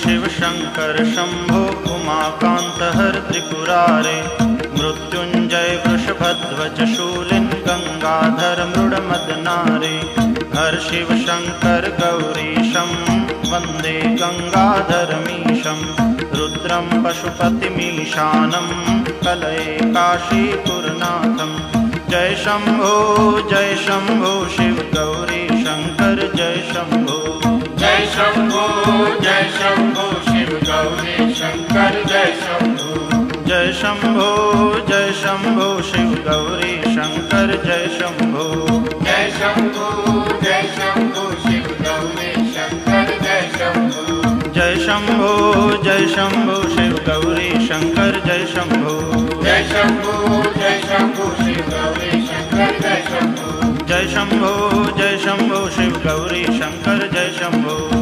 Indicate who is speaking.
Speaker 1: शिव शंकर शंभो उमाकांत हर त्रिपुरारे मृत्युंजय वृषभध्वज शूलिन गंगाधर मृडमदनारे हर शिव शंकर गौरीशं वंदे गंगाधरमीशं रुद्रं पशुपतिमीशानं कलये काशीपुरनाथं जय शंभो शिव गौरी शंकर जय शंभो
Speaker 2: शिव गौरी शंकर जय शंभो
Speaker 1: जय शंभो शिव गौरी शंकर जय शंभो
Speaker 2: जय शंभो शिव गौरी शंकर जय शंभो
Speaker 1: जय शंभो शिव गौरी शंकर जय शंभो
Speaker 2: जय शंभो शिव गौरी शंकर जय शंभो
Speaker 1: जय शंभो शिव गौरी शंकर जय शंभो।